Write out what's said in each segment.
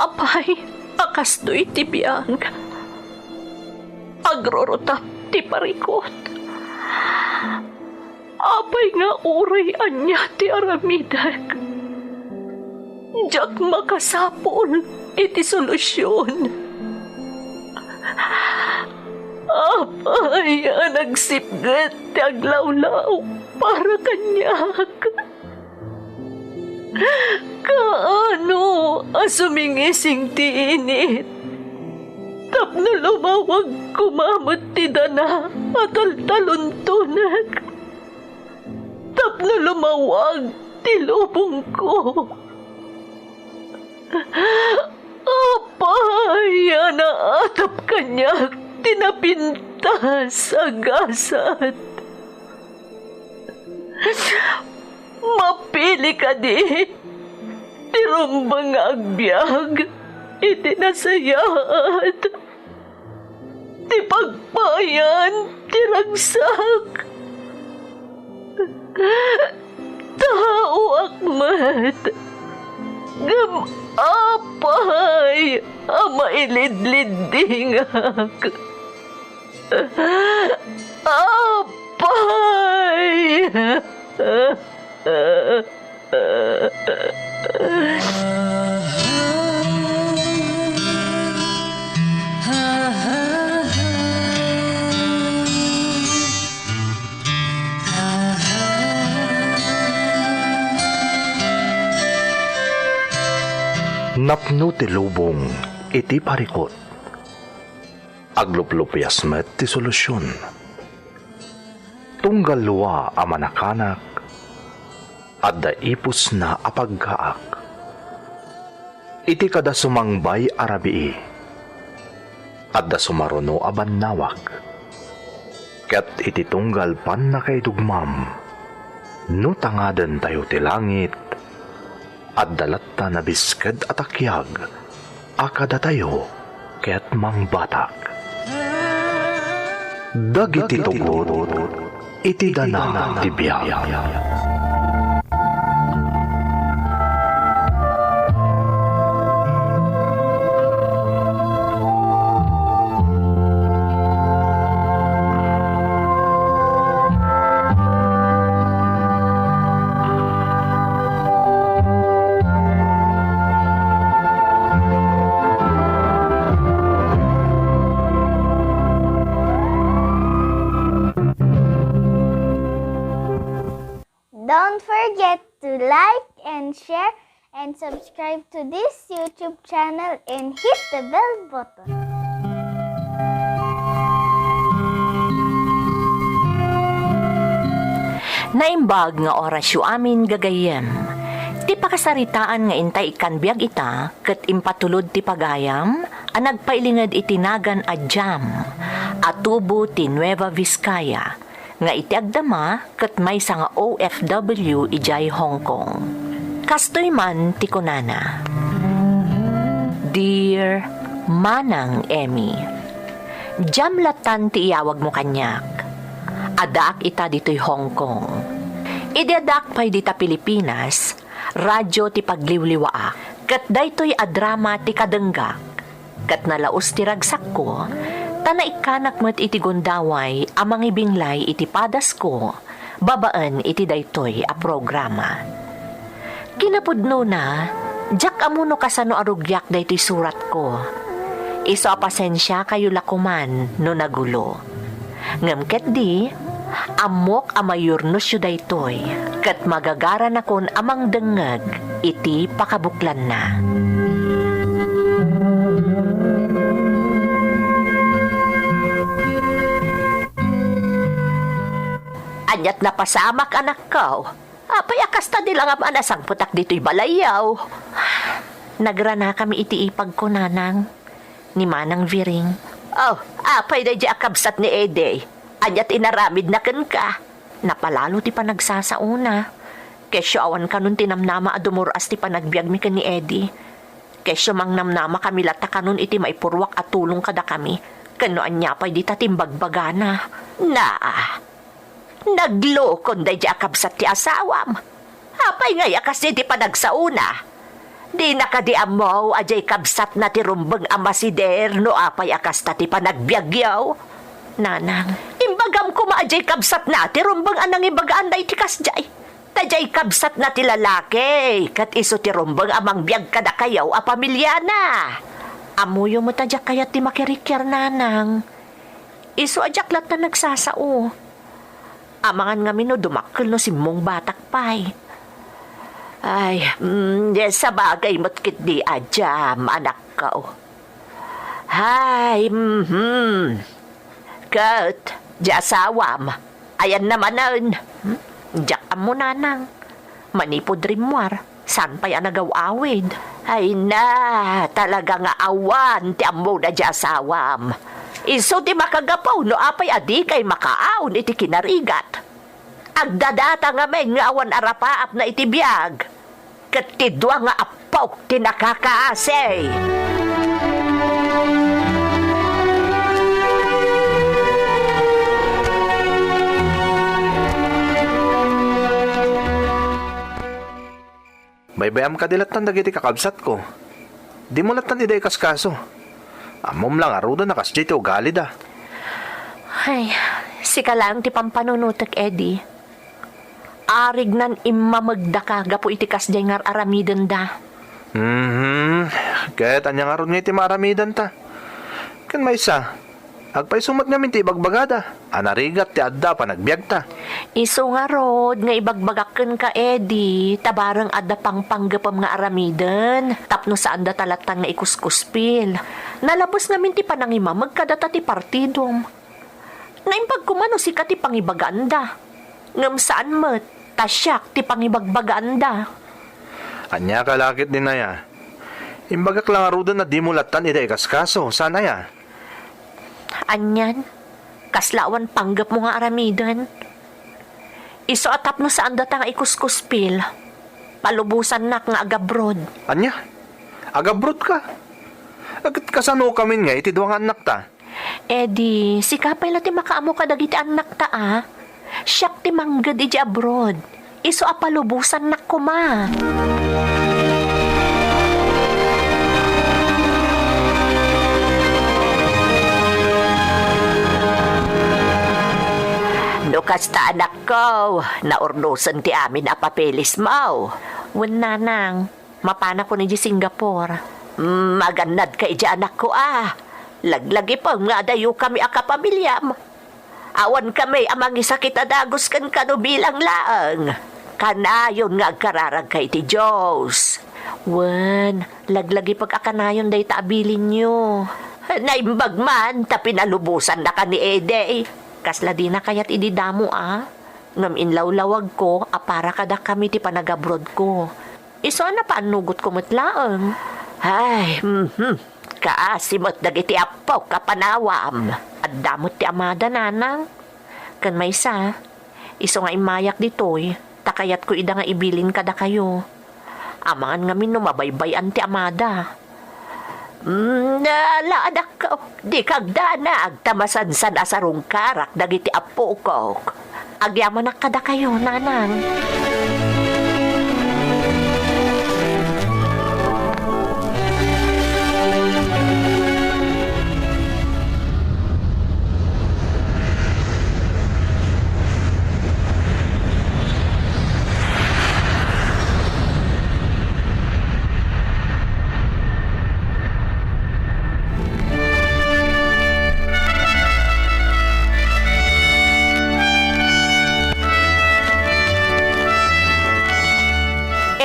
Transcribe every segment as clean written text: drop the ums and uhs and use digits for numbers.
Apay, akastoy ti biyang. Agrorotap ti parikot. Apay nga uray anya ti aramidak. Diyak makasapol iti solusyon. Apay, nagsipgat ti aglawlaw para kanyak. Kaano asumingising ti init? Tapno lumawag kumamot ti dana at altaluntunak. Tapno lumawag ti lubong ko. Apay, naatap kanyak tinapintas agasat. Mapili ka di, tirumbang agbyag, itinasayat, ti pagpayan, tiragsak. Tao akmat, gam apay, mailidlidingak. Apay! Napno ti lubong iti parikot. Agluplupyas met ti solusyon. Tunggal luwa a manakanak at daipos na apagkaak. Iti kada sumangbay arabii at da sumaruno aban nawak. Ket iti tunggal pan na kay dugmam no tangaden tayo ti langit at dalatta na bisked at akyag akada tayo ket mangbatak. Dagiti tugot iti dana ti biyag. Don't forget to like and share and subscribe to this YouTube channel and hit the bell button. Naimbag nga orasyo amin gagayem. Ti pakasaritaan nga intay ikan biag ita, ket impatulod ti pagayam, ang nagpailingad itinagan a jam, atubo ti Nueva Vizcaya, nga iti agdama ket may nga OFW ijay Hong Kong. Kastoy man ti kunana. Dear Manang Emmy, jamlatan ti iyawag mo kanyak. Adak ita dito'y Hong Kong. Ideadak pa'y dita Pilipinas, radyo ti pagliwliwaak, kat daytoy adrama ti kadenggak, kat nalaos ti ragsak ko, tana ikanak mo't iti gundaway, amang ibinglay iti padas ko, babaan iti daytoy a programa. Kinapudno na, jak amuno kasano arugyak daytoy surat ko. Iso a pasensya kayo lakuman no nagulo. Ngamket di, amok amayurnos yu daytoy, kat magagaran akon amang dengeg, iti pakabuklan na. Anyat na pasamak anak ko, apay akasta nilang amanasang putak dito'y balayaw. Nagrana kami iti ipag ko nanang, ni Manang Viring. Oh, apay na di akabsat ni Ede. Anyat inaramid na ken ka. Napalalo ti panagsasauna. Kesyo awan kanun tinamnama adumuras ti panagbiag mi ken ni Eddie. Kesyo mang namnama kami lata kanun iti maipurwak at tulong kada kami. Kano anya pa'y di tatimbagbagana. Naglokon day di akabsat ti asawam. Apay nga yakas di panagsauna. Di nakadiam mo, ajay kabsat na ti rumbang amasider no apay akas ta ti panagbiagyaw. Nanang, imbagam ko maajay kabsat na ti rumbang anang ibagaan na iti kasjay. Tajay kabsat na ti lalaki, kat iso ti rumbang amang biag kada kayaw a pamilya na. Amuyo mo tadya kayat ti makirikyar, nanang. Iso ajaklat na nagsasao. Amangan nga mino dumakkel no si mong batak pay. Ay, sa bagay matkit di adyam, anak ko. Hay, Kat, di asawam. Ayan naman nun. Diyak mo nanang. Manipod rimwar. San pa'y anagaw-awid? Ay na, talaga nga awan ti amo na di asawam. Iso ti makagapaw no apay adi kay makaaon iti kinarigat. Agdadata nga may nga awan arapaap na iti biyag. Kat tidwa nga apok ti nakakaasay. Baybayam ka dilatan dagiti kakabsat ko. Di mo latan iday kaskaso. Amom lang aruda na kasjay ti ugali da. Ay, sika lang ti pampanunutek, Eddie. Arig nan imamagda ka gapo iti kasjay ngar aramiden da. Kahit anyang aron nga iti maaramidan ta. Kan may isa. Agpay sumat namin ti ibagbagada. Anarigat ti adda pa nagbiag ta. Iso nga rod, nga ibagbagaken ka, Eddie. Tabarang adda pang panggapam nga aramiden. Tapno saan da talatan nga ikuskuspil. Nalabos namin ti panangimamag kadata ti partidom. Naimbag kumano si ka ti pangibaganda. Ngam saan met, tasyak ti pangibagbaganda. Anya kalakit din na ya. Imbagak lang aruda na di mo latan iday kaskaso. Sana ya? Anyan, kaslawan panggap mo nga aramidan. Iso atap no saan data nga ikuskuspil. Palubusan nak nga agabrod. Anya? Agabrod ka? Agad kasano kami nga iti duwang anak ta? Eddie, si kapay ti makaamo ka dagiti anak ta ah. Siyak ti manggad iti abroad. Iso apalubusan nak kuma. No kasta anak ko, naurnusan ti amin a papeles mo. Wan nanang, mapana ko ni di Singapore. Magandad ka iti anak ko ah. Laglagi pa nga dayo kami a kapamilyam. Awan kami amang isakit adagos kan kano bilang laang. Kanayon nga agkararag kay ti Diyos. Wan, laglagi pag-akanayon day taabilin nyo. Naimbag man, ta pinalubusan na ka ni Ede. Kasla di na kayat ididamo ah. Ngam inlawlawag ko, apara kada kami ti panagabrod ko. Iso na paanugot ko matlaang. Ay, kaasimot dagiti apaw kapanawam. At damot ti amada nanang. Kan may isa, iso nga imayak ditoy, takayat ko ida nga ibilin kada kayo. Amangan nga min mabaybayan ti amada. Nalaadak ko, di kagdana agtamasansan asarong karak dagiti apo ko. Agyaman na kada kayo, nanang.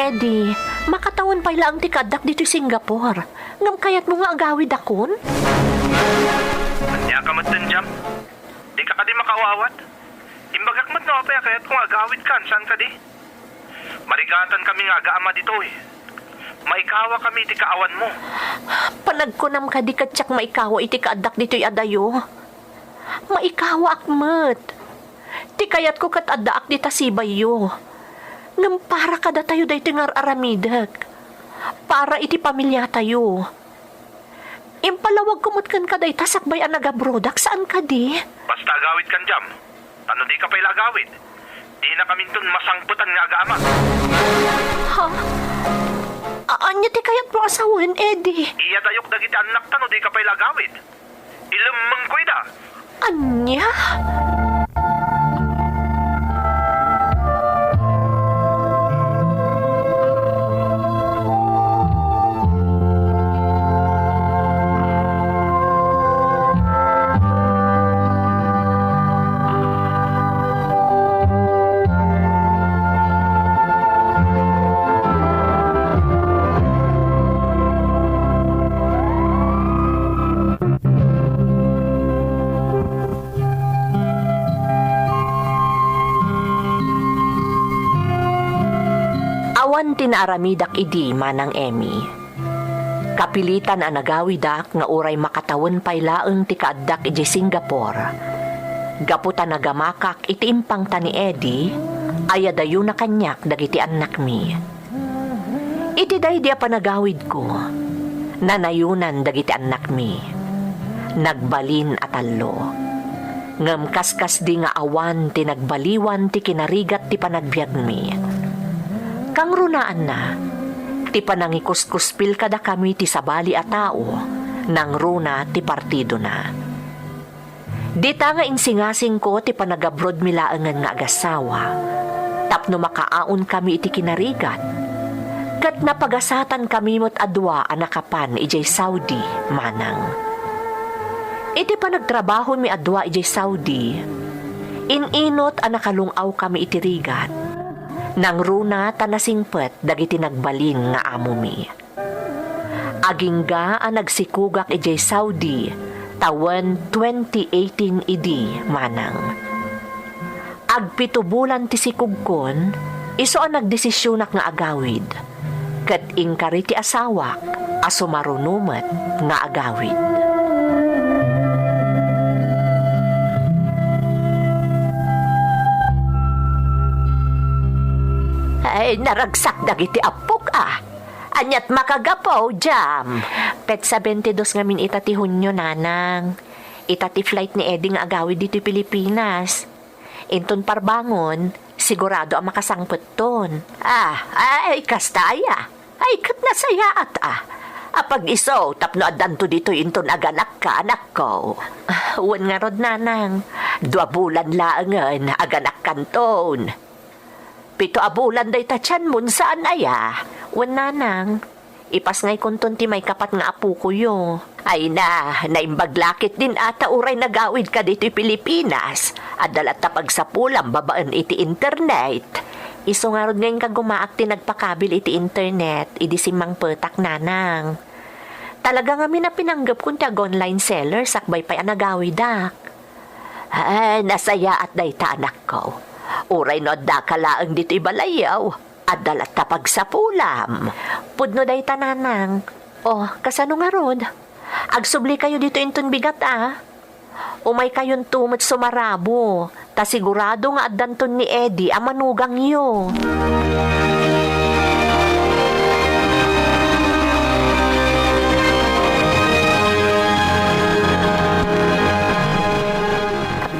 Eddie, makatawan pa ilang ti kadak dito Singapore. Ngam kayat mo nga agawid akon? Anya ka matan jam? Di ka di makawawat? Imbagak mat no apay kayat kung agawid kan, saan ka di? Marigatan kami nga agaama dito eh. Maikawa kami iti kaawan mo. Panagkunam ka di katsak maikawa iti kaadak dito'y adayo. Maikawa akmet. Ti kayat ko kat adaak di tasibay yo. Ngam para kada tayo day tingar aramidag. Para iti pamilya tayo. Impalawag kumutkan ka day tasakbay ang nagabrodak. Saan ka di? Basta agawid kan jam. Ano di ka pala agawid? Di na kami masangputan nga agaama. Ha? Anya ti kayat mo asawan, Eddie. Iya dayok dagiti anak tano di ka pa'y lagawid. Ilamang ko ida. Anya? Awan tinaramidak idi manang Emmy. Kapilitan ang nagawidak nga uray makatawon pay laeng ti kaaddak iti Singapore. Gaputan nagamakak iti impang ta ni Eddie, ayadayo na kanyak dagiti anak mi. Iti daydi a panagawid ko, nanayunan dagiti anak mi. Nagbalin atalo. Ngem kaskas di nga awan ti nagbaliwan ti kinarigat ti panagbiag mi. Kang runaan na, ti panangikuskuspil kada kami ti sabali a tao, nang runa ti partido na. Dita nga insingasing ko ti panagabrod milaangan nga agasawa, tapno makaaon kami iti kinarigat, kat napagasatan kami mo't adwa anakapan ijay Saudi, manang. Iti panagtrabaho mi adwa ijay Saudi, ininot anakalungaw kami iti rigat, nang runa tanasingpet dagiti nagbalin nga amo mi. Agingga ang nagsikugak ijay Saudi tawen 2018 idi manang. Agpito bulan ti sikugkon, iso ang nagdesisyonak nga agawid. Ket ingkari ti asawak aso marunumet nga agawid. Ay, naragsak dagiti apok Anyat makagapaw, jam. Pet sa 22 ngamin itati Hunyo, nanang. Itati flight ni Eddie nga agawid dito Pilipinas. Inton parbangon, sigurado ang makasangpot ton. Ay, kastaya. Ay, kat nasayaat Apag iso, tapno adanto dito inton aganak ka, anak ko. Uwan nga rod, nanang. 2 bulan laangan, aganak kanton. 7 bulan day tatyan mun saan aya. Wan nanang, ipas ngay kunton ti may kapat nga apo ko yo. Ay naimbaglakit din ata uray nagawid ka dito'y Pilipinas. Adalat tapag sa pulam babaan iti internet. Iso nga rod ngayon kagumaak ti nagpakabil iti internet, idi simang petak nanang. Talaga nga na pinanggap kung tag online seller sakbay pa'y anagawidak. Ay, nasaya at day ta anak ko. Uray no da kalaang dito'y balayaw. Adalat tapag sa pulam. Pudno day tananang. Kasano nga rod? Agsubli kayo dito inton bigat Umay kayon tumot sumarabo. Ta sigurado nga addanton ni Eddie ang manugang yo.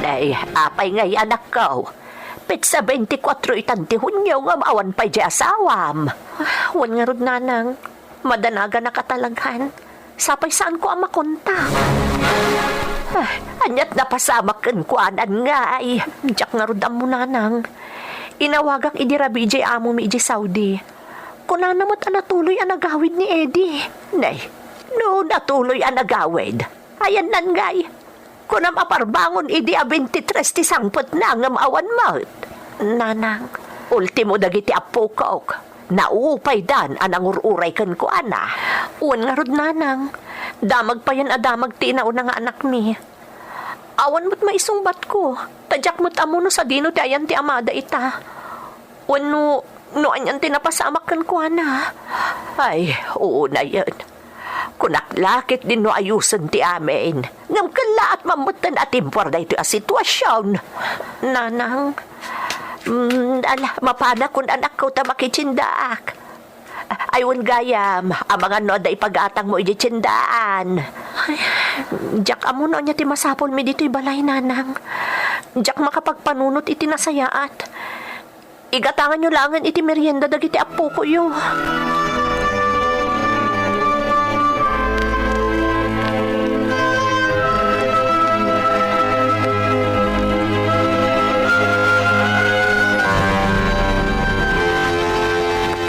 Ay, apay ngay anak ko. Pit sa 24 itanti Hunyo nga maawan pa'y di asawam. Wan nga rod nanang, madanaga na katalaghan. Sapay saan ko ang makonta? Anyat napasamak kan kuanan nga ay. Diyak nga rod mo nanang. Inawagak idirabi di amo mi di Saudi. Kuna namot anatuloy ang nagawid ni Eddie. Nay, no natuloy ang nagawid. Ayan nan ngay. Kunam aparbangon idi a 23 ti sangpot na nga maawan mat. Nanang, ultimo dagiti apo ko. Naupay dan anang ururay kan ko Uwan nga rod nanang. Damag pa yan adamag tinaw na nga anak mi. Awan mo't maisungbat ko. Tadyak mo't amuno sa dino ti ayan ti amada ita. Uwan no anyan tinapasamak kan ko Ay, oo na yan. Kunaklakit din no ayusan ti amin. Ngam kala at mamutan at impor na ito ang sitwasyon. Nanang, mapana kung anak ko ta makichindaak. Ayun gayam, ang mga noda ipagatang mo ijitsindaan. Diyak amo no niya ti masapol mi dito'y balay nanang. Diyak makapagpanunot iti nasayaat. Igatangan nyo langan iti merienda dagiti apo ko yo.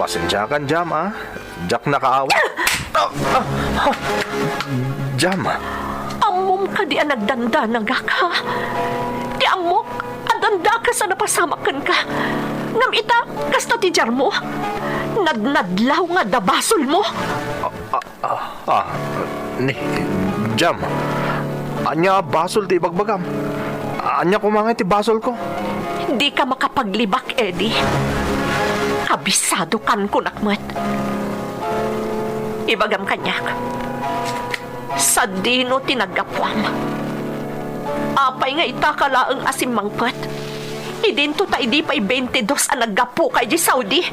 Pasensyakan, Jam, ah. Jack nakaawat. Jam, Amom ka di ang nagdanda ka. Di amok, adanda ka sa napasamakan ka. Ngam ita, kasta ti jar mo. Nadnadlaw nga dabasol mo. ni, Jam. Anya basol ti ibagbagam. Anya kumangay ti basol ko. Di ka makapaglibak, Eddie. Kabisado kan kunakmat. Ibagam kanyak. Sa dino tinagapwam. Apay nga itakalaang asim mangkat. Idinto ta idi pa'y 22 ang naggapo kay di Saudi.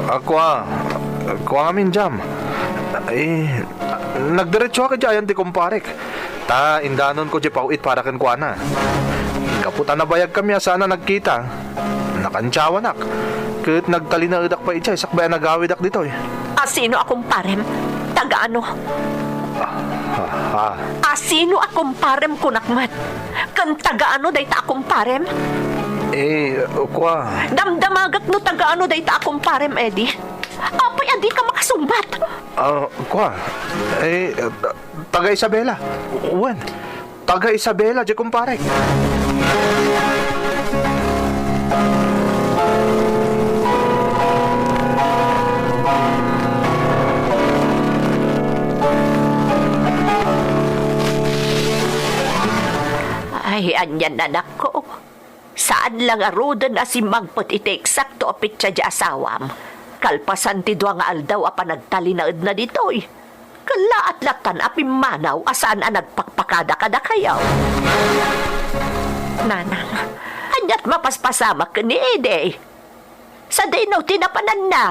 Ako amin, Jam. Nagdiretso ka dyan di kumparek. Ta, indanon ko di pauit para ken kuana. Kaputa na bayag kami sana nagkita. Nakansyawanak. Kat nagtalinaudak pa itya, sakbaya nagawidak dito eh. Asino akong parem? Taga-ano? Asino akong parem kunakmat? Kan taga-ano day ta akong parem? Kwa. Damdamagak no taga-ano day ta akong parem, Eddie. Apay, adi ka makasumbat. Kwa. Taga Isabela. Uwan. Taga Isabela, di kumparek. Ay, anyan anak ko. Saan lang arudan na si Magpot iti eksakto apit siya di asawam. Kalpasan ti doa nga aldaw apa nagtalinaad na ditoy. Kalaat latan api manaw asaan ang nagpakpakada kada kayaw. Nanang, anyat mapaspasamak ka ni Ede. Sa dinaw tinapanan na.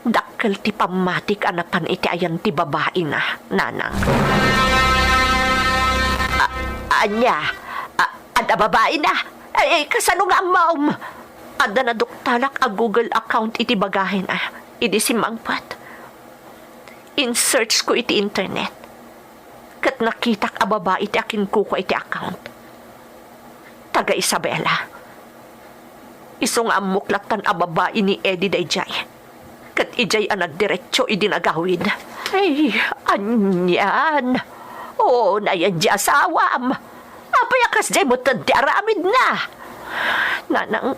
Dakkel ti pamatik anapan iti ayan ti babae nga, nanang. Anya, ada babae na. Kasano nga ang maom? Ada na duktalak a Google account iti bagahin Idi si Mangpat. In-search ko iti internet. Kat nakitak a babae iti akin kuko iti account. Taga Isabela. Iso nga amuklatan a babae ni Eddie Dayjay. Kat ijay a nagdiretso idinagawid. Ay, anyan. Oo, na yan di asawam. Apayakas di mo tanti aramid na. Nanang,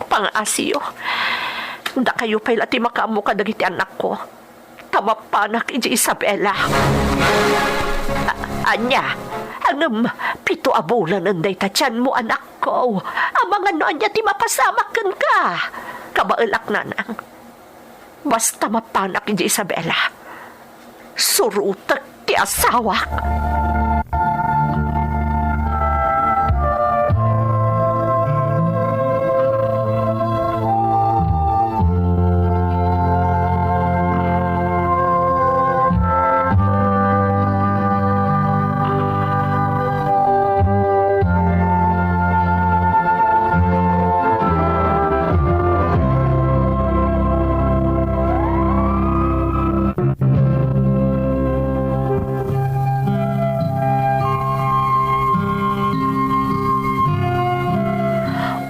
pang-asiyo. Da kayo pa'y lati makamu ka dagiti anak ko. Tamapanak iji Isabela. Anya, angam, pito abulan ang day tatyan mo anak ko. Amang ano anya ti mapasamakan ka. Kabailak nanang. Basta mapanak iji Isabela. Surutak ti asawak.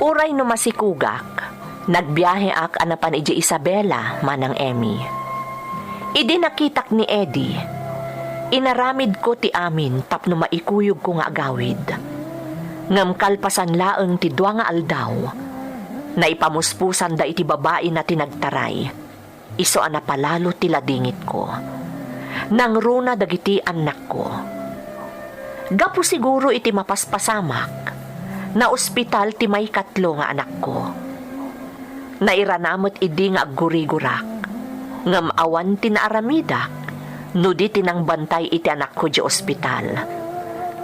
Uray no masikugak, nagbiyahe ak anapan iji Isabela manang Emmy. Idi nakitak ni Eddie, inaramid ko ti amin tapno maikuyog ko nga agawid. Ngam kalpasan laeng ti dua nga aldaw, naipamuspusan da iti babae na tinagtaray, iso anapalalo ti ladingit ko. Nang runa dagiti anak ko. Gapo siguro iti mapaspasamak, na ospital ti may 3 nga anak ko. Nairanamot idi nga agurigurak, ngam awan ti naaramidak, no di tinang bantay iti anak ko di ospital.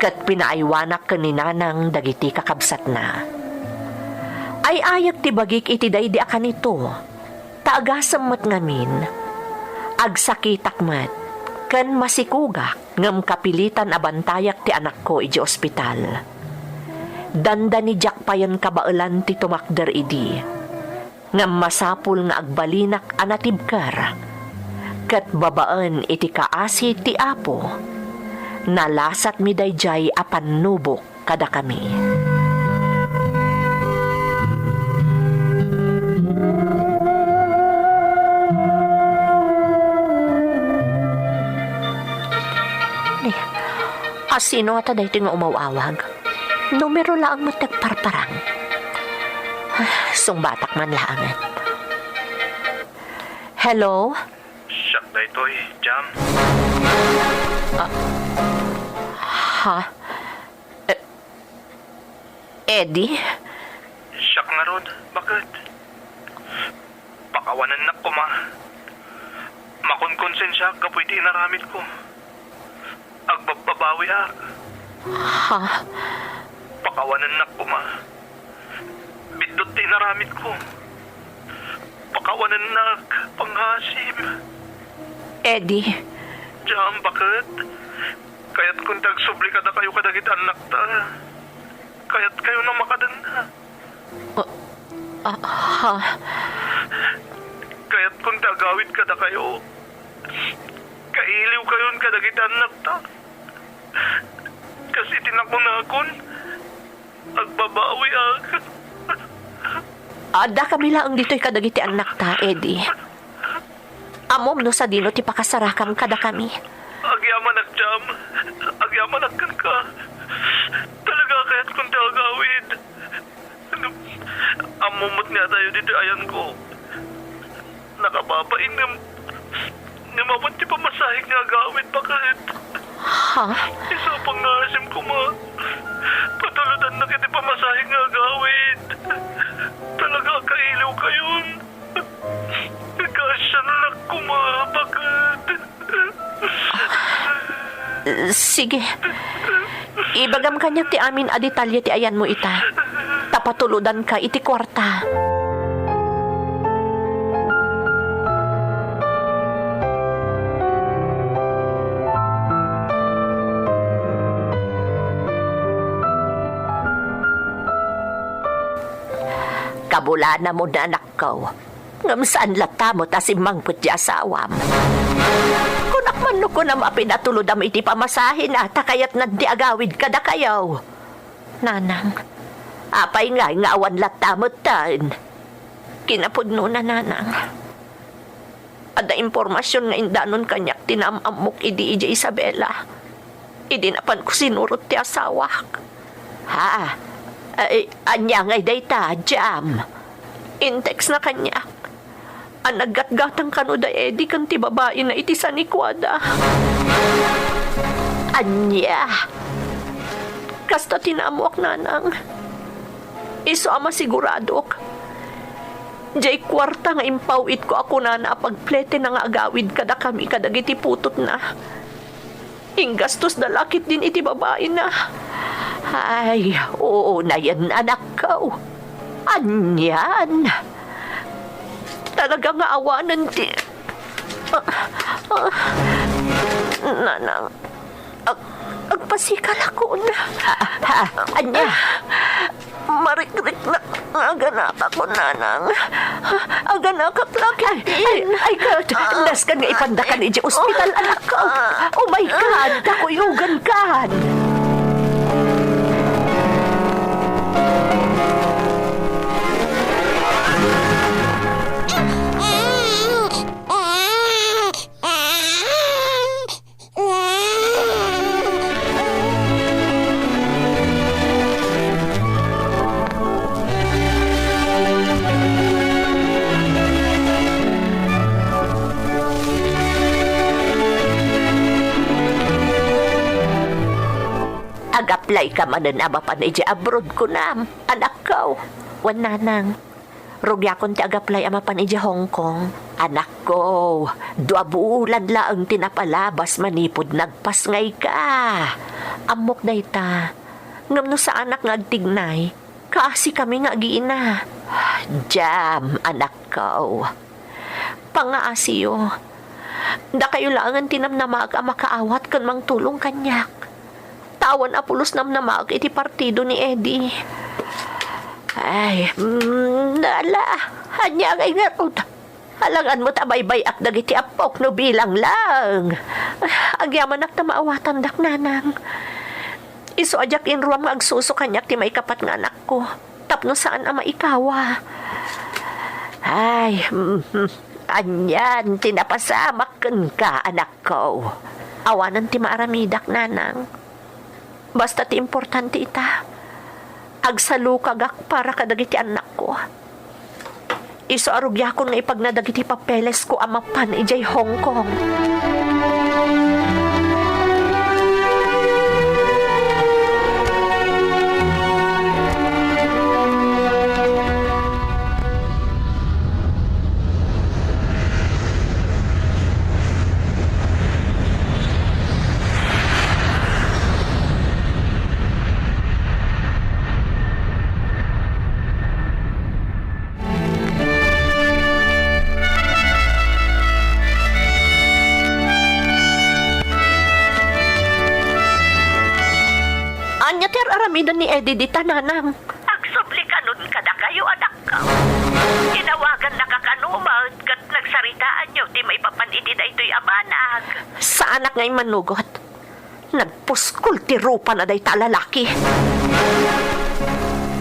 Kat pinaaywanak kaninanang dagiti kakabsat na. Ay ayak ti bagik iti day di akan ito, taagasam mat ngamin, agsakitak mat, kan masikugak, ngam kapilitan abantayak ti anak ko iti ospital. Danda ni Jack payan kabailan ti tumakder idi. Ngam masapul nga agbalinak anatibkar. Kat babaan iti kaasi ti apo. Nalasat mi dayjay apan nubok kada kami. Sino ata dahito nga umawawag? Numero lang mo tagparparang. Sungbatak man laangan. Hello? Siyak na ito'y, Jam. Ha? Eddie? Siyak nga ron. Bakit? Pakawanan na ko, ma. Makonkonsensya ka pwede inaramid ko. Agbabawi ak. Ha? Pakawanan na ko, ma. Bidot di naramid ko. Pakawanan na panghasim. Eddie? Jam, bakit? Kaya't kung tagsubli ka na kayo kadagit anak ta. Kaya't kayo na makadan na. Ha? Kaya't kung tagawit ka na kayo, kailiw kayon kadagit anak ta. Kasi tinakunakon, agbabawi ak. Ada kami lang dito'y kadagiti anak ta, Eddie. Amom no sa dino ti pakasarakam kada kami. Agyaman ak, Jam. Agyaman ak ka. Talaga kaya't kung tagawid. Amumot nga tayo dito ayan ko. Nakapapain na mapunti pa masahig nga gawid. Bakit? Ha? Isa pang nasim ko, ma. Patuludan na kita pa masahig nga gawid. Talaga kailaw kayon. Kasya na ko, ma. Bakit? Sige. Ibagam kanya ti amin a detalye ti ayan mo ita. Tapatuludan ka iti kwarta. Kabulana mo na anak ko. Ngam saan lata mo ta si mangput di asawam. Kunak man ko na mapinatulod iti pamasahin ata kayat nagdiagawid kada kayaw. Nanang, apay nga awan lata mo tan. Kinapudno na nanang. Ada impormasyon nga indanon kanyak tinamamok idi Isabela. Idinapan ko sinurot ti asawak. Ha? Ay, anya ngay dayta, Jam. Intex na kanyak. Ang naggatgatang kano da Eddie kan ti babae na iti sa nikwada. Anya. Kasta tinamuak nanang. Iso ama siguradok. Jay kwarta nga impawit ko ako na pagplete na nga agawid kada kami kadagiti putot na. Inggastos dalakit din iti babae na. Ay, oo na yan anak ko. Anyan. Talaga nga awanan ti... Nanang, agpasikal ako na. Anya, marikrik na aganaka ko, nanang. Aganaka klakit din. Ay, God, nas ka nga ipandakan iji ospital, anak ko. Oh my God, kakuyugan ka. Ag-apply ka man na mapan iji abroad ko na, anak ko. Wan nanang, rugya kon ti ag-apply amapan iji Hong Kong. Anak ko, 2 bulan laang tinapalabas manipod nagpasngay ka. Amok dayta, ngam no sa anak nga agtignay, kasi kami nga giina. Jam, anak ko. Pangaasiyo, da kayo laangan tinamnamag ang makaawat kan mang tulong kanyak. Tawan apulos namnamag iti partido ni Eddie. Ay, nala, hanya kay garot. Halangan mo tabaybay ak dagiti apok no bilang lang. Agyaman ak tamaawatan dak nanang. Iso ajak inruam nga agsuso kanyak ti may kapat nga anak ko. Tapno saan ama ikawa. Ay, anyan, tinapasamak ka anak ko. Awanan ti maaramidak nanang. Basta ti importante ita. Agsalukagak para kadagiti anak ko. Iso arugyakon nga ipagnadagiti papeles ko amapan ijay Hong Kong. Anya ter aramidan ni Eddie di tananang. Agsubli kanon kada kayo anak ka. Tinawagan na kakanumag kat nagsaritaan nyo di maipapaniti da ito'y amanag. Sa anak nga'y manugot. Nagpuskul ti rupa na day talalaki.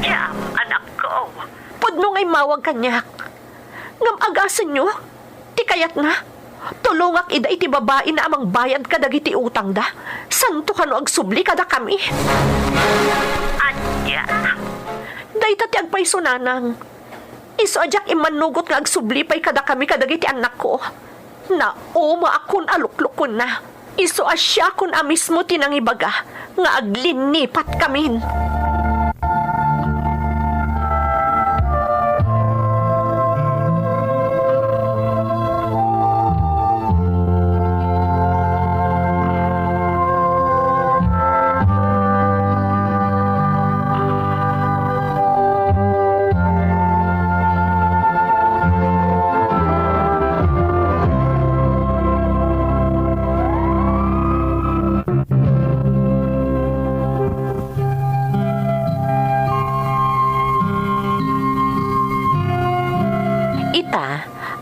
Jam, anak ko. Pudno nga'y mawag kanyak. Ngam agasan nyo. Ti kayat na. Tulungak ida iti babae na amang bayad kadagiti utang da. Santo kano agsubli kada kami. Anya. Dayta ti agpayso nanang. Iso ajak imanugot nga agsubli pay kada kami kadagiti anak ko. Na uma akon aluklukon na. Iso asya kun amismo tinangibaga nga aglinipat kamin.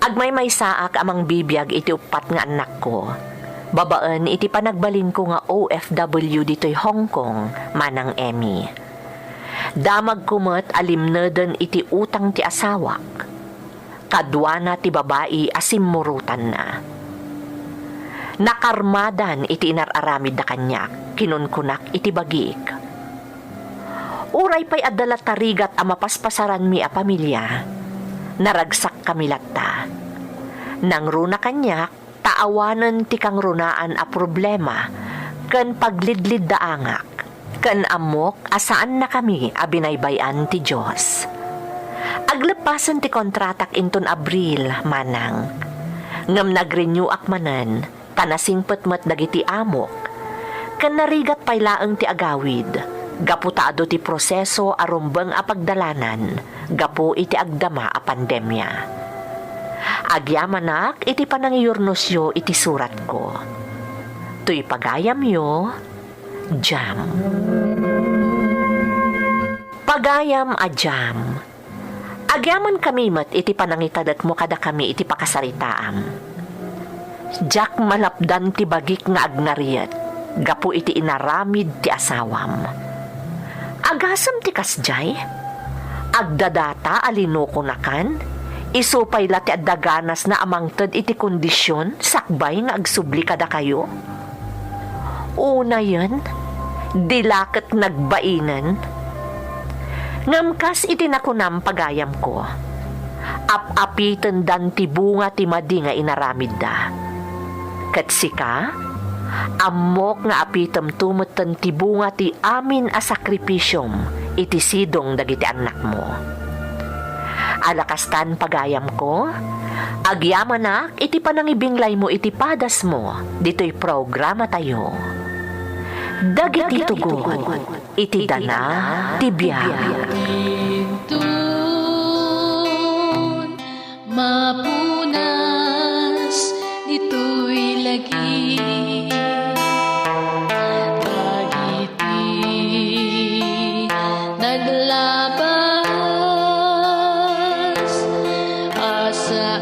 Agmay saak amang bibiyag iti upat nga anak ko. Babaan iti panagbalin ko nga OFW dito'y Hong Kong, manang Emmy. Damag kumot alimneden iti utang ti asawak. Kadwana ti babae asimmurutan na. Nakarmadan iti inararamid na kanyak, kinunkunak iti bagik. Uray pa'y adala tarigat a mapaspasaran mi a pamilya. Naragsak kami latta. Nang runa kanyak, taawanan ti kang runaan a problema, ken paglidlid daangak, ken amok asaan na kami a binaybayan ti Diyos. Aglepasan ti kontratak inton Abril, manang. Ngam nagrenew akmanan, tanasing petmet dagiti amok, ken narigat paylaeng ti agawid, gaputaado ti proseso arumbeng a pagdalanan, gapu iti agdama a pandemya. Agyamanak iti panangiyurnosyo iti surat ko. Tuy pagayam yo, jam. Pagayam a jam. Agyaman kami mat iti panangitadat mo kada kami iti pakasaritaam. Jak malapdan ti bagik nga agnariat, gapu iti inaramid ti asawam. Agasam ti kasjay, agdadata alinuko nakan, isupay lati at daganas na amangtad iti kondisyon, sakbay nga agsubli kada kayo. Una yan, dilakit nagbainan. Ngamkas iti nakunam pagayam ko. Ap-apitan dan ti bunga ti madi nga inaramid da. Katsika, amok nga apitam tumutan ti bunga ti amin a sakripisyom iti sidong dagiti anak mo. Alakastan pagayam ko, agyamanak iti panangibinglay mo iti padas mo, dito'y programa tayo. Dagiti tugon, iti dana, tibiyag. Mapunas, dito'y lagi. Dagiti naglabas, asa